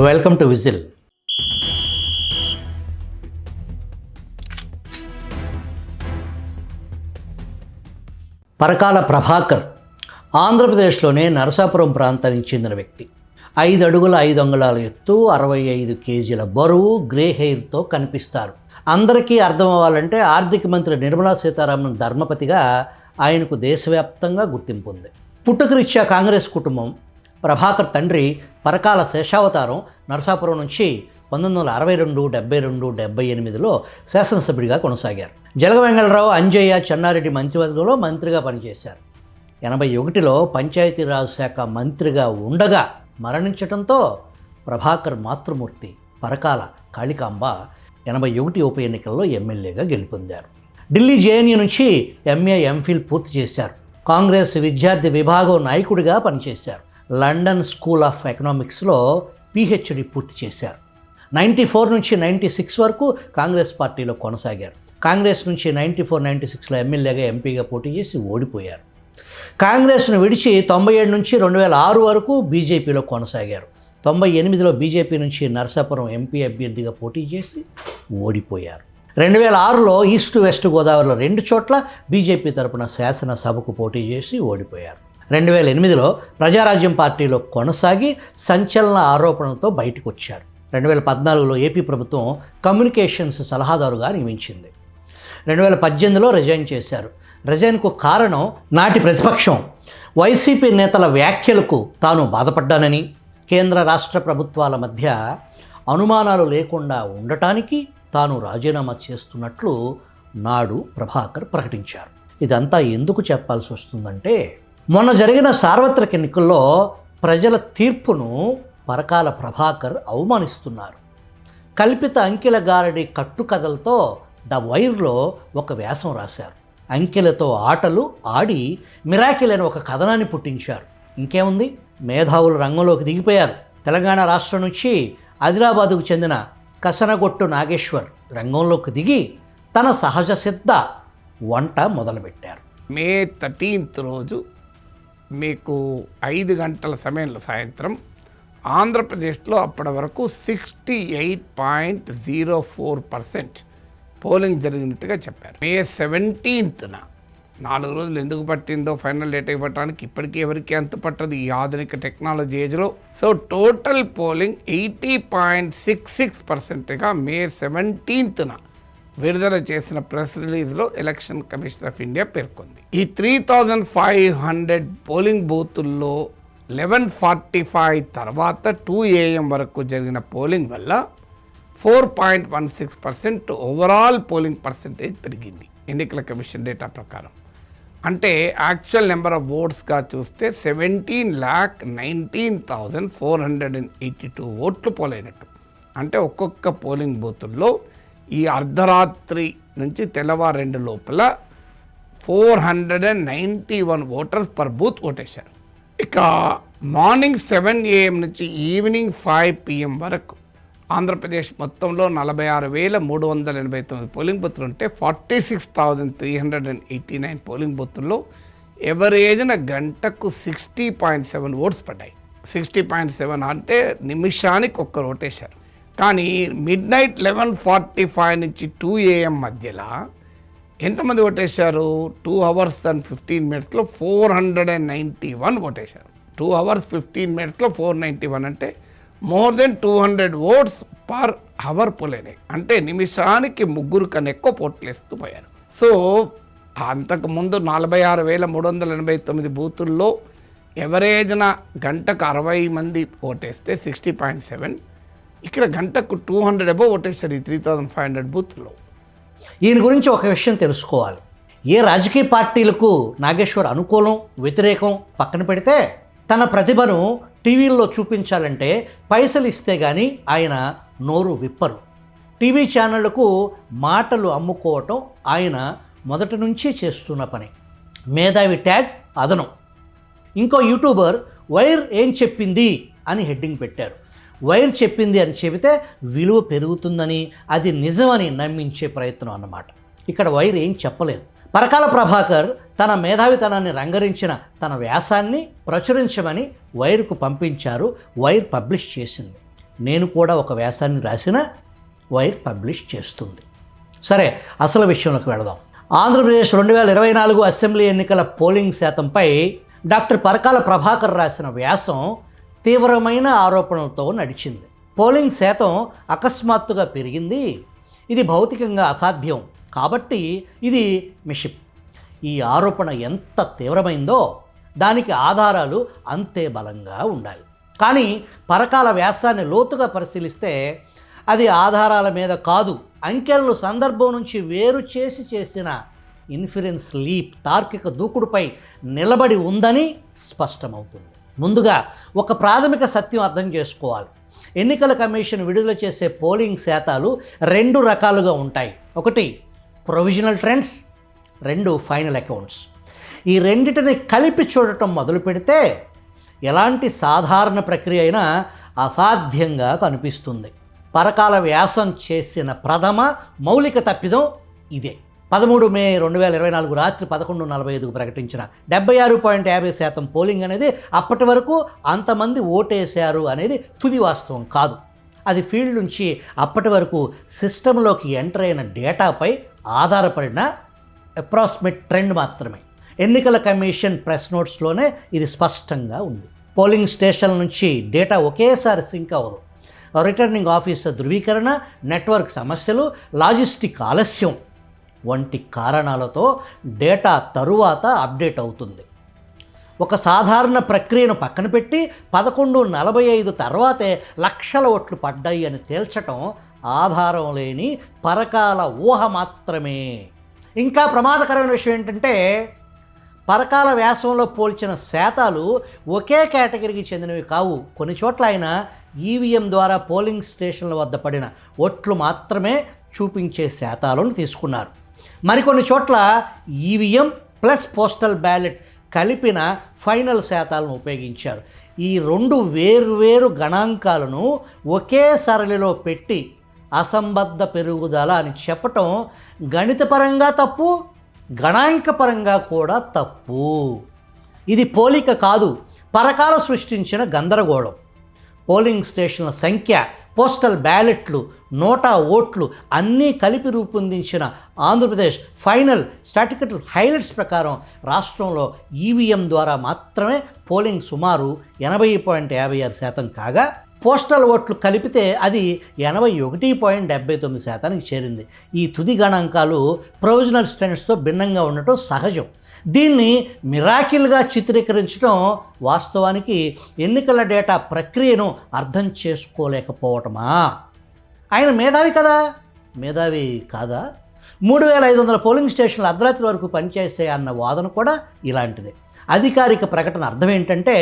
Welcome to whistle. Parakala Prabhakar ఆంధ్రప్రదేశ్లోనే నరసాపురం ప్రాంతానికి చెందిన వ్యక్తి. 5 అడుగుల 5 అంగుళాల ఎత్తు, 65 కేజీల బరువు, గ్రే హెయిర్తో కనిపిస్తారు. అందరికీ అర్థం అవ్వాలంటే ఆర్థిక మంత్రి నిర్మలా సీతారామన్ ధర్మపతిగా ఆయనకు దేశవ్యాప్తంగా గుర్తింపు ఉంది. పుట్టుకరీత్యా కాంగ్రెస్ కుటుంబం. ప్రభాకర్ తండ్రి పరకాల శేషావతారం నరసాపురం నుంచి 1962, 72, 78లో శాసనసభ్యుడిగా కొనసాగారు. జలగ వెంగళరావు, అంజయ్య, చెన్నారెడ్డి మంత్రివర్గంలో మంత్రిగా పనిచేశారు. 81లో పంచాయతీరాజ్ శాఖ మంత్రిగా ఉండగా మరణించడంతో ప్రభాకర్ మాతృమూర్తి పరకాల కాళికాంబ 81 ఉప ఎన్నికల్లో ఎమ్మెల్యేగా గెలుపొందారు. ఢిల్లీ జేఎన్యూ నుంచి ఎంఏ, ఎంఫిల్ పూర్తి చేశారు. కాంగ్రెస్ విద్యార్థి విభాగం నాయకుడిగా పనిచేశారు. లండన్ స్కూల్ ఆఫ్ ఎకనామిక్స్లో పిహెచ్డి పూర్తి చేశారు. 94 నుంచి 96 వరకు కాంగ్రెస్ పార్టీలో కొనసాగారు. కాంగ్రెస్ నుంచి 94, 96లో ఎమ్మెల్యేగా, ఎంపీగా పోటీ చేసి ఓడిపోయారు. కాంగ్రెస్ను విడిచి 97 నుంచి 2006 వరకు బీజేపీలో కొనసాగారు. 98లో బీజేపీ నుంచి నరసాపురం ఎంపీ అభ్యర్థిగా పోటీ చేసి ఓడిపోయారు. 2006లో ఈస్ట్ వెస్ట్ గోదావరిలో 2 చోట్ల బీజేపీ తరపున శాసనసభకు పోటీ చేసి ఓడిపోయారు. 2008లో ప్రజారాజ్యం పార్టీలో కొనసాగి సంచలన ఆరోపణలతో బయటకు వచ్చారు. 2014లో ఏపీ ప్రభుత్వం కమ్యూనికేషన్స్ సలహాదారుగా నియమించింది. 2018లో రిజైన్ చేశారు. రిజైన్కు కారణం నాటి ప్రతిపక్షం వైసీపీ నేతల వ్యాఖ్యలకు తాను బాధపడ్డానని, కేంద్ర రాష్ట్ర ప్రభుత్వాల మధ్య అనుమానాలు లేకుండా ఉండటానికి తాను రాజీనామా చేస్తున్నట్లు నాడు ప్రభాకర్ ప్రకటించారు. ఇదంతా ఎందుకు చెప్పాల్సి వస్తుందంటే, మొన్న జరిగిన సార్వత్రిక ఎన్నికల్లో ప్రజల తీర్పును పరకాల ప్రభాకర్ అవమానిస్తున్నారు. కల్పిత అంకెల గారడి కట్టుకథలతో ద వైర్లో ఒక వ్యాసం రాశారు. అంకెలతో ఆటలు ఆడి మిరాకిల్ అని ఒక కథనాన్ని పుట్టించారు. ఇంకేముంది, మేధావులు రంగంలోకి దిగిపోయారు. తెలంగాణ రాష్ట్రం నుంచి ఆదిలాబాదుకు చెందిన కసనగొట్టు నాగేశ్వర్ రంగంలోకి దిగి తన సహజ సిద్ధ వంట మొదలుపెట్టారు. మే 13 రోజు మీకు 5 గంటల సమయంలో సాయంత్రం ఆంధ్రప్రదేశ్లో అప్పటి వరకు 68.04% పోలింగ్ జరిగినట్టుగా చెప్పారు. మే 17న 4 రోజులు ఎందుకు పట్టిందో ఫైనల్ డేట్ ఇవ్వడానికి ఇప్పటికీ ఎవరికి అంత పట్టదు ఈ ఆధునిక టెక్నాలజీ ఏజ్లో. సో టోటల్ పోలింగ్ 80.66%గా మే 17న విడుదల చేసిన ప్రెస్ రిలీజ్లో ఎలక్షన్ కమిషన్ ఆఫ్ ఇండియా పేర్కొంది. ఈ 3500 పోలింగ్ బూతుల్లో 11:45 తర్వాత 2 AM వరకు జరిగిన పోలింగ్ వల్ల 4.16% ఓవరాల్ పోలింగ్ పర్సెంటేజ్ పెరిగింది ఎన్నికల కమిషన్ డేటా ప్రకారం. అంటే యాక్చువల్ నెంబర్ ఆఫ్ ఓట్స్గా చూస్తే 17,19,482 ఓట్లు పోలైనట్టు. అంటే ఒక్కొక్క పోలింగ్ బూతుల్లో ఈ అర్ధరాత్రి నుంచి తెల్లవారు 2 లోపల 491 ఓటర్స్ పర్ బూత్ ఓటేశారు. ఇక మార్నింగ్ 7 AM నుంచి ఈవినింగ్ 5 PM వరకు ఆంధ్రప్రదేశ్ మొత్తంలో 46,389 పోలింగ్ బూత్లు ఉంటే 46,389 పోలింగ్ బూతుల్లో ఎవరేజ్న గంటకు 60.7 ఓట్స్ పడ్డాయి. 60.7 అంటే నిమిషానికి 1 ఓటేశారు. కానీ మిడ్ నైట్ 11:45 నుంచి 2 AM మధ్యలో ఎంతమంది ఓటేశారు? 2 hours and 15 minutesలో 491 ఓటేశారు. 2 hours 15 minutesలో 491 అంటే more than 200 votes per hour పోలేనాయి. అంటే నిమిషానికి 3 కన్నా ఎక్కువ పోట్లేస్తూ పోయారు. సో అంతకుముందు 46,389 బూతుల్లో ఎవరేజ్న గంటకు 60 మంది ఓటేస్తే 60.7, ఇక్కడ గంటకు 200 అబోవ్ ఓటేశారు ఈ 3500 బూత్లో. ఈయన గురించి ఒక విషయం తెలుసుకోవాలి. ఏ రాజకీయ పార్టీలకు నాగేశ్వర్ అనుకూలం, వ్యతిరేకం పక్కన పెడితే తన ప్రతిభను టీవీల్లో చూపించాలంటే పైసలు ఇస్తే కానీ ఆయన నోరు విప్పరు. టీవీ ఛానళ్లకు మాటలు అమ్ముకోవటం ఆయన మొదటి నుంచి చేస్తున్న పని. మేధావి ట్యాగ్ అదనం. ఇంకో యూట్యూబర్ వైర్ ఏం చెప్పింది అని హెడ్డింగ్ పెట్టారు. వైర్ చెప్పింది అని చెబితే విలువ పెరుగుతుందని, అది నిజమని నమ్మించే ప్రయత్నం అన్నమాట. ఇక్కడ వైర్ ఏం చెప్పలేదు. పరకాల ప్రభాకర్ తన మేధావితనాన్ని రంగరించిన తన వ్యాసాన్ని ప్రచురించమని వైర్కు పంపించారు. వైర్ పబ్లిష్ చేసింది. నేను కూడా ఒక వ్యాసాన్ని రాసిన వైర్ పబ్లిష్ చేస్తుంది. సరే, అసలు విషయంలోకి వెళదాం. ఆంధ్రప్రదేశ్ 2024 అసెంబ్లీ ఎన్నికల పోలింగ్ శాతంపై డాక్టర్ పరకాల ప్రభాకర్ రాసిన వ్యాసం తీవ్రమైన ఆరోపణలతో నడిచింది. పోలింగ్ శాతం అకస్మాత్తుగా పెరిగింది, ఇది భౌతికంగా అసాధ్యం, కాబట్టి ఇది మిషిప్. ఈ ఆరోపణ ఎంత తీవ్రమైందో దానికి ఆధారాలు అంతే బలంగా ఉండాలి. కానీ పరకాల వ్యాసాన్ని లోతుగా పరిశీలిస్తే అది ఆధారాల మీద కాదు, అంకెలను సందర్భం నుంచి వేరు చేసి చేసిన ఇన్ఫరెన్స్ లీప్, తార్కిక దూకుడుపై నిలబడి ఉందని స్పష్టమవుతుంది. ముందుగా ఒక ప్రాథమిక సత్యం అర్థం చేసుకోవాలి. ఎన్నికల కమిషన్ విడుదల చేసే పోలింగ్ శాతాలు 2 రకాలుగా ఉంటాయి. ఒకటి ప్రొవిజనల్ ట్రెండ్స్, 2 ఫైనల్ అకౌంట్స్. ఈ రెండిటిని కలిపి చూడటం మొదలు పెడితే ఎలాంటి సాధారణ ప్రక్రియ అయినా అసాధ్యంగా కనిపిస్తుంది. పరకాల వ్యాసం చేసిన ప్రథమ మౌలిక తప్పిదం ఇదే. 13 మే 2024 రాత్రి 11:45 ప్రకటించిన 76.50% పోలింగ్ అనేది అప్పటి వరకు అంతమంది ఓటేశారు అనేది తుది వాస్తవం కాదు. అది ఫీల్డ్ నుంచి అప్పటి వరకు సిస్టంలోకి ఎంటర్ అయిన డేటాపై ఆధారపడిన అప్రాక్సిమేట్ ట్రెండ్ మాత్రమే. ఎన్నికల కమిషన్ ప్రెస్ నోట్స్లోనే ఇది స్పష్టంగా ఉంది. పోలింగ్ స్టేషన్ల నుంచి డేటా ఒకేసారి సింక్ అవ్వదు. రిటర్నింగ్ ఆఫీసర్ ధృవీకరణ, నెట్వర్క్ సమస్యలు, లాజిస్టిక్ ఆలస్యం వంటి కారణాలతో డేటా తరువాత అప్డేట్ అవుతుంది. ఒక సాధారణ ప్రక్రియను పక్కన పెట్టి 11:45 తర్వాతే లక్షల ఓట్లు పడ్డాయి అని తేల్చటం ఆధారం లేని పరకాల ఊహ మాత్రమే. ఇంకా ప్రమాదకరమైన విషయం ఏంటంటే పరకాల వ్యాసంలో పోల్చిన శాతాలు ఒకే కేటగిరీకి చెందినవి కావు. కొన్ని చోట్ల ఆయన ఈవీఎం ద్వారా పోలింగ్ స్టేషన్ల వద్ద పడిన ఓట్లు మాత్రమే చూపించే శాతాలను తీసుకున్నారు. మరికొన్ని చోట్ల ఈవీఎం ప్లస్ పోస్టల్ బ్యాలెట్ కలిపిన ఫైనల్ శాతాలను ఉపయోగించారు. ఈ 2 వేర్వేరు గణాంకాలను ఒకే సరళిలో పెట్టి అసంబద్ధ పెరుగుదల అని చెప్పటం గణితపరంగా తప్పు, గణాంకపరంగా కూడా తప్పు. ఇది పోలిక కాదు, పరకాల సృష్టించిన గందరగోళం. పోలింగ్ స్టేషన్ల సంఖ్య, పోస్టల్ బ్యాలెట్లు, నోటా ఓట్లు అన్నీ కలిపి రూపొందించిన ఆంధ్రప్రదేశ్ ఫైనల్ స్టాటిస్టికల్ హైలైట్స్ ప్రకారం రాష్ట్రంలో ఈవీఎం ద్వారా మాత్రమే పోలింగ్ సుమారు 80.56% కాగా పోస్టల్ ఓట్లు కలిపితే అది 81.79% చేరింది. ఈ తుది గణాంకాలు ప్రొవిజనల్ స్టాండర్డ్స్తో భిన్నంగా ఉండటం సహజం. దీన్ని మిరాకిల్గా చిత్రీకరించడం వాస్తవానికి ఎన్నికల డేటా ప్రక్రియను అర్థం చేసుకోలేకపోవటమా? ఆయన మేధావి కదా? మేధావి కాదా? 3500 పోలింగ్ స్టేషన్లు అర్ధరాత్రి వరకు పనిచేసే అన్న వాదన కూడా ఇలాంటిదే. అధికారిక ప్రకటన అర్థం ఏంటంటే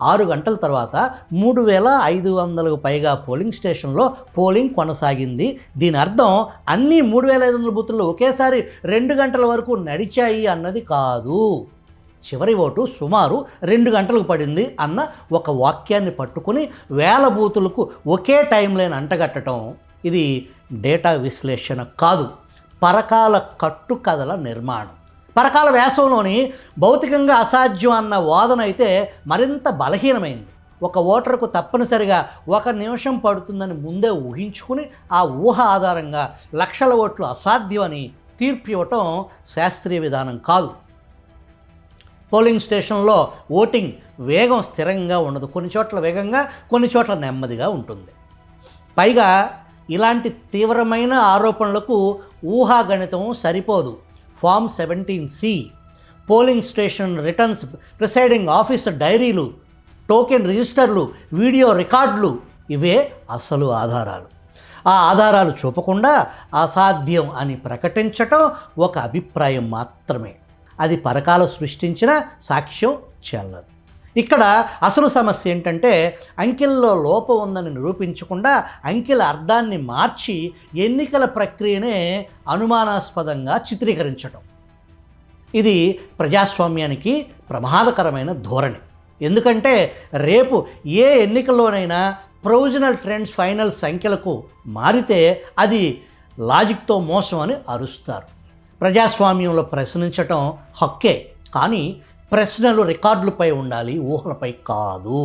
6 గంటల తర్వాత 3500కు పైగా పోలింగ్ స్టేషన్లో పోలింగ్ కొనసాగింది. దీని అర్థం అన్ని 3500 బూతుల్లో ఒకేసారి 2 గంటల వరకు నడిచాయి అన్నది కాదు. చివరి ఓటు సుమారు 2 గంటలకు పడింది అన్న ఒక వాక్యాన్ని పట్టుకుని వేల బూతులకు ఒకే టైం లైన్ అంటగట్టడం ఇది డేటా విశ్లేషణ కాదు, పరకాల కట్టుకథల నిర్మాణం. పరకాల వ్యాసంలోని భౌతికంగా అసాధ్యం అన్న వాదన అయితే మరింత బలహీనమైంది. ఒక ఓటరుకు తప్పనిసరిగా 1 నిమిషం పడుతుందని ముందే ఊహించుకుని ఆ ఊహ ఆధారంగా లక్షల ఓట్లు అసాధ్యం అని తీర్పు ఇవ్వటం శాస్త్రీయ విధానం కాదు. పోలింగ్ స్టేషన్లో ఓటింగ్ వేగం స్థిరంగా ఉండదు. కొన్ని చోట్ల వేగంగా, కొన్ని చోట్ల నెమ్మదిగా ఉంటుంది. పైగా ఇలాంటి తీవ్రమైన ఆరోపణలకు ఊహాగణితం సరిపోదు. Form 17C, polling station returns, presiding officer డైరీలు, టోకెన్ రిజిస్టర్లు, వీడియో రికార్డులు ఇవే అసలు ఆధారాలు. ఆ ఆధారాలు చూపకుండా అసాధ్యం అని ప్రకటించటం ఒక అభిప్రాయం మాత్రమే. అది పరకాల సృష్టించిన సాక్ష్యం చెల్లదు. ఇక్కడ అసలు సమస్య ఏంటంటే అంకెల్లో లోపం ఉందని నిరూపించకుండా అంకెల అర్థాన్ని మార్చి ఎన్నికల ప్రక్రియనే అనుమానాస్పదంగా చిత్రీకరించడం. ఇది ప్రజాస్వామ్యానికి ప్రమాదకరమైన ధోరణి. ఎందుకంటే రేపు ఏ ఎన్నికల్లోనైనా ప్రొవిజనల్ ట్రెండ్స్ ఫైనల్ సంఖ్యలకు మారితే అది లాజిక్తో మోసం అని అరుస్తారు. ప్రజాస్వామ్యంలో ప్రశ్నించటం హక్కే, కానీ ప్రశ్నలు రికార్డులపై ఉండాలి, ఊహలపై కాదు.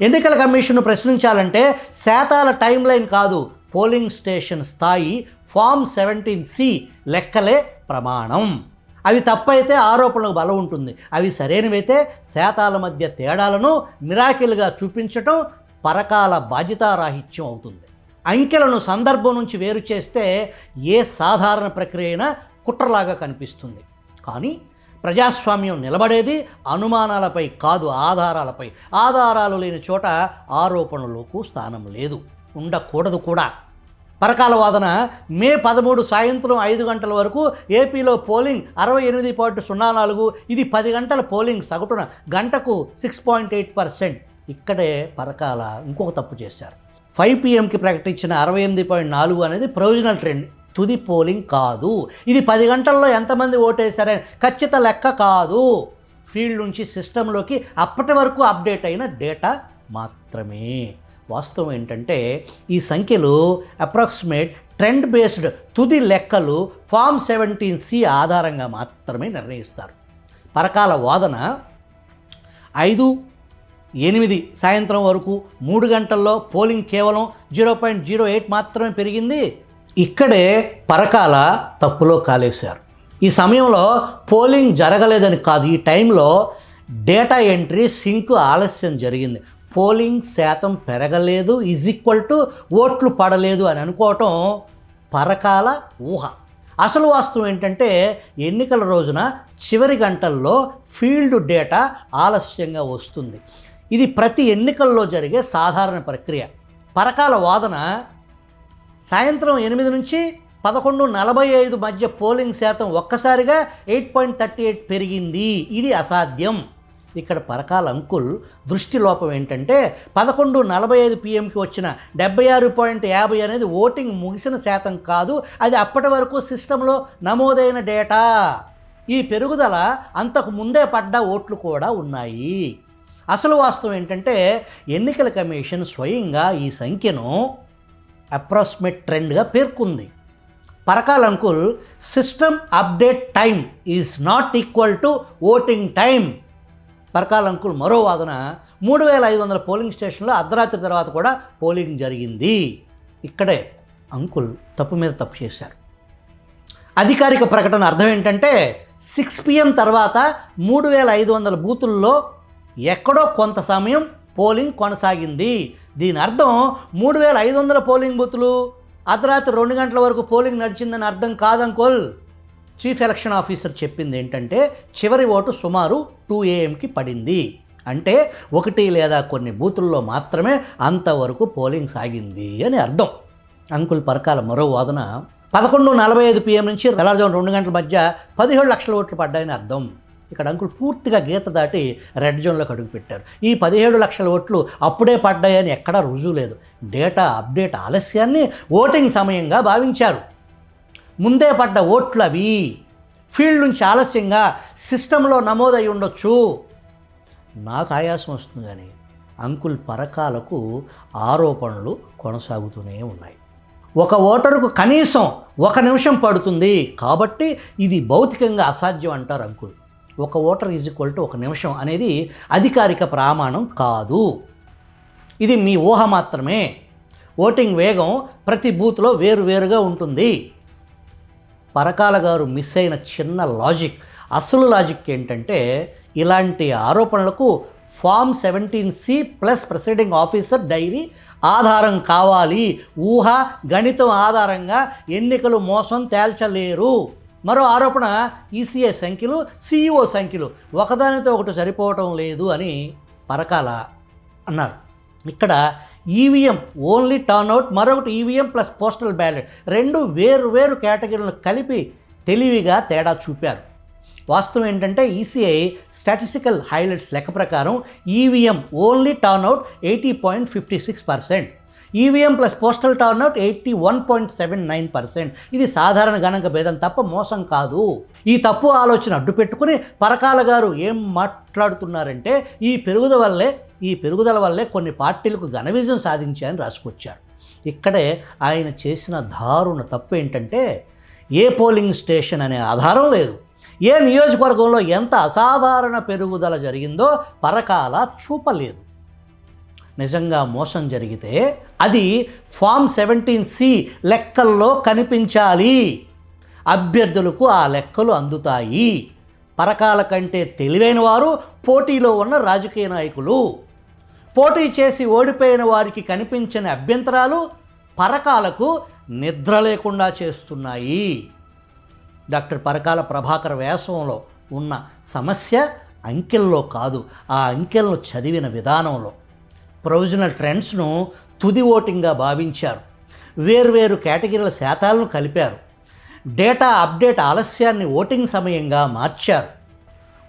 ఎన్నికల కమిషన్ను ప్రశ్నించాలంటే శాతాల టైం లైన్ కాదు, పోలింగ్ స్టేషన్ స్థాయి ఫామ్ 17C లెక్కలే ప్రమాణం. అవి తప్పైతే ఆరోపణలకు బలం ఉంటుంది, అవి సరైనవైతే శాతాల మధ్య తేడాలను మిరాకిల్గా చూపించటం పరకాల బాధ్యతారాహిత్యం అవుతుంది. అంకెలను సందర్భం నుంచి వేరు చేస్తే ఏ సాధారణ ప్రక్రియ అయినా కుట్రలాగా కనిపిస్తుంది. కానీ ప్రజాస్వామ్యం నిలబడేది అనుమానాలపై కాదు, ఆధారాలపై. ఆధారాలు లేని చోట ఆరోపణలకు స్థానం లేదు, ఉండకూడదు కూడా. పరకాల వాదన మే 13 సాయంత్రం 5 గంటల వరకు ఏపీలో పోలింగ్ 68.04, ఇది 10 గంటల పోలింగ్ సగటున గంటకు 6.8%. ఇక్కడే పరకాల ఇంకొక తప్పు చేశారు. 5 PMకి ప్రకటించిన 68.4 అనేది ప్రొవిజనల్ ట్రెండ్, తుది పోలింగ్ కాదు. ఇది 10 గంటల్లో ఎంతమంది ఓటేశారని ఖచ్చిత లెక్క కాదు, ఫీల్డ్ నుంచి సిస్టంలోకి అప్పటి వరకు అప్డేట్ అయిన డేటా మాత్రమే. వాస్తవం ఏంటంటే ఈ సంఖ్యలు అప్రాక్సిమేట్ ట్రెండ్ బేస్డ్ తుది లెక్కలు ఫామ్ 17C ఆధారంగా మాత్రమే నిర్ణయిస్తారు. పరకాల వాదన 5-8 సాయంత్రం వరకు 3 గంటల్లో పోలింగ్ కేవలం 0.08 మాత్రమే పెరిగింది. ఇక్కడే పరకాల తప్పులో కాలేశారు. ఈ సమయంలో పోలింగ్ జరగలేదని కాదు, ఈ టైంలో డేటా ఎంట్రీ సింక్ ఆలస్యం జరిగింది. పోలింగ్ శాతం పెరగలేదు = ఓట్లు పడలేదు అని అనుకోవటం పరకాల ఊహ. అసలు వాస్తవం ఏంటంటే ఎన్నికల రోజున చివరి గంటల్లో ఫీల్డ్ డేటా ఆలస్యంగా వస్తుంది. ఇది ప్రతి ఎన్నికల్లో జరిగే సాధారణ ప్రక్రియ. పరకాల వాదన సాయంత్రం 8 నుంచి 11:45 మధ్య పోలింగ్ శాతం ఒక్కసారిగా 8.38 పెరిగింది. ఇది అసాధ్యం. ఇక్కడ పరకాల అంకుల్ దృష్టి లోపం ఏంటంటే 11:45 PMకి వచ్చిన 76.50 అనేది ఓటింగ్ ముగిసిన శాతం కాదు, అది అప్పటి వరకు సిస్టంలో నమోదైన డేటా. ఈ పెరుగుదల అంతకు ముందే పడ్డ ఓట్లు కూడా ఉన్నాయి. అసలు వాస్తవం ఏంటంటే ఎన్నికల కమిషన్ స్వయంగా ఈ సంఖ్యను అప్రాక్సిమేట్ ట్రెండ్గా పేర్కొంది. Parakala uncle system update time is not equal to voting time. Parakala uncle మరో వాదన 3500 పోలింగ్ స్టేషన్లో అర్ధరాత్రి తర్వాత కూడా పోలింగ్ జరిగింది. ఇక్కడే అంకుల్ తప్పు మీద తప్పు చేశారు. అధికారిక ప్రకటన అర్థం ఏంటంటే 6 PM తర్వాత 3500 బూతుల్లో ఎక్కడో కొంత సమయం పోలింగ్ కొనసాగింది. దీని అర్థం 3500 పోలింగ్ బూతులు అర్ధరాత్రి 2 గంటల వరకు పోలింగ్ నడిచిందని అర్థం కాదంకోల్. చీఫ్ ఎలక్షన్ ఆఫీసర్ చెప్పింది ఏంటంటే చివరి ఓటు సుమారు 2 AM పడింది. అంటే 1 లేదా కొన్ని బూతుల్లో మాత్రమే అంతవరకు పోలింగ్ సాగింది అని అర్థం. అంకుల్ పరకాల మరో వాదన 11:45 PM నుంచి తెల్లవారుజామున 2 గంటల మధ్య 17 లక్షల ఓట్లు పడ్డాయని అర్థం. ఇక్కడ అంకుల్ పూర్తిగా గీత దాటి రెడ్ జోన్లోకి అడుగుపెట్టారు. ఈ 17 లక్షల ఓట్లు అప్పుడే పడ్డాయని ఎక్కడా రుజువు లేదు. డేటా అప్డేట్ ఆలస్యాన్ని ఓటింగ్ సమయంగా భావించారు. ముందే పడ్డ ఓట్లు అవి ఫీల్డ్ నుంచి ఆలస్యంగా సిస్టంలో నమోదై ఉండొచ్చు. నాకు ఆయాసం వస్తుంది కానీ అంకుల్ పరకాలకు ఆరోపణలు కొనసాగుతూనే ఉన్నాయి. ఒక ఓటరుకు కనీసం 1 నిమిషం పడుతుంది కాబట్టి ఇది భౌతికంగా అసాధ్యం అంటారు అంకుల్. 1 ఓటర్ = 1 నిమిషం అనేది అధికారిక ప్రమాణం కాదు, ఇది మీ ఊహ మాత్రమే. ఓటింగ్ వేగం ప్రతి బూత్లో వేరువేరుగా ఉంటుంది. పరకాల గారు మిస్ అయిన చిన్న లాజిక్, అసలు లాజిక్ ఏంటంటే ఇలాంటి ఆరోపణలకు form 17C plus presiding officer diary ఆధారం కావాలి. ఊహ గణితం ఆధారంగా ఎన్నికలు మోసం తేల్చలేరు. మరో ఆరోపణ ఈసీఐ సంఖ్యలు, CEO సంఖ్యలు ఒకదానితో ఒకటి సరిపోవటం లేదు అని పరకాల అన్నారు. ఇక్కడ ఈవీఎం ఓన్లీ టర్న్అవుట్, మరొకటి ఈవీఎం ప్లస్ పోస్టల్ బ్యాలెట్, 2 వేరు కేటగిరీలను కలిపి తెలివిగా తేడా చూపారు. వాస్తవం ఏంటంటే ఈసీఐ స్టాటిస్టికల్ హైలైట్స్ లెక్క ప్రకారం EVM only turnout 80.56%, EVM plus postal turnout 81.79%. ఇది సాధారణ గణాంక భేదం తప్ప మోసం కాదు. ఈ తప్పు ఆలోచన అడ్డు పెట్టుకుని పరకాల గారు ఏం మాట్లాడుతున్నారంటే ఈ పెరుగుదల వల్లే కొన్ని పార్టీలకు ఘన విజయం సాధించాయని రాసుకొచ్చారు. ఇక్కడే ఆయన చేసిన దారుణ తప్పు ఏంటంటే ఏ పోలింగ్ స్టేషన్ అనే ఆధారం లేదు, ఏ నియోజకవర్గంలో ఎంత అసాధారణ పెరుగుదల జరిగిందో పరకాల చూపలేదు. నిజంగా మోసం జరిగితే అది ఫామ్ 17C లెక్కల్లో కనిపించాలి. అభ్యర్థులకు ఆ లెక్కలు అందుతాయి. పరకాల కంటే తెలివైన వారు పోటీలో ఉన్న రాజకీయ నాయకులు. పోటీ చేసి ఓడిపోయిన వారికి కనిపించని అభ్యంతరాలు పరకాలకు నిద్ర లేకుండా చేస్తున్నాయి. డాక్టర్ పరకాల ప్రభాకర్ వ్యాసంలో ఉన్న సమస్య అంకెల్లో కాదు, ఆ అంకెలను చదివిన విధానంలో. ప్రొవిజనల్ ట్రెండ్స్ను తుది ఓటింగ్గా భావించారు. వేర్వేరు కేటగిరీల శాతాలను కలిపారు. డేటా అప్డేట్ ఆలస్యాన్ని ఓటింగ్ సమయంగా మార్చారు.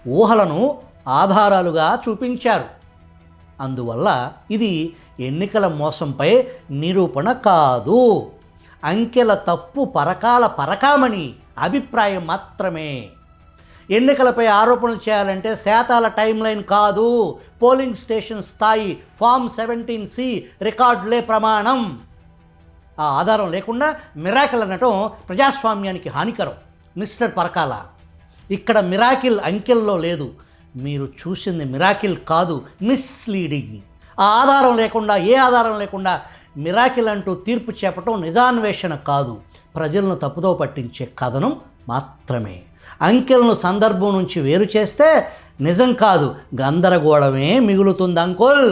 ఊహలను ఆధారాలుగా చూపించారు. అందువల్ల ఇది ఎన్నికల మోసంపై నిరూపణ కాదు. అంకెల తప్పు పరకాల పరకామణి అభిప్రాయం మాత్రమే. ఎన్నికలపై ఆరోపణలు చేయాలంటే శాతాల టైం లైన్ కాదు, పోలింగ్ స్టేషన్ స్థాయి ఫామ్ 17C రికార్డులే ప్రమాణం. ఆ ఆధారం లేకుండా మిరాకిల్ అనటం ప్రజాస్వామ్యానికి హానికరం. మిస్టర్ పరకాల, ఇక్కడ మిరాకిల్ అంకెల్లో లేదు. మీరు చూసింది మిరాకిల్ కాదు, మిస్లీడింగ్. ఆ ఆధారం లేకుండా, ఏ ఆధారం లేకుండా మిరాకిల్ అంటూ తీర్పు చెప్పటం నిజాన్వేషణ కాదు, ప్రజలను తప్పుదో పట్టించే కథనం మాత్రమే. అంకెలను సందర్భం నుంచి వేరు చేస్తే నిజం కాదు, గందరగోళమే మిగులుతుంది అంకుల్.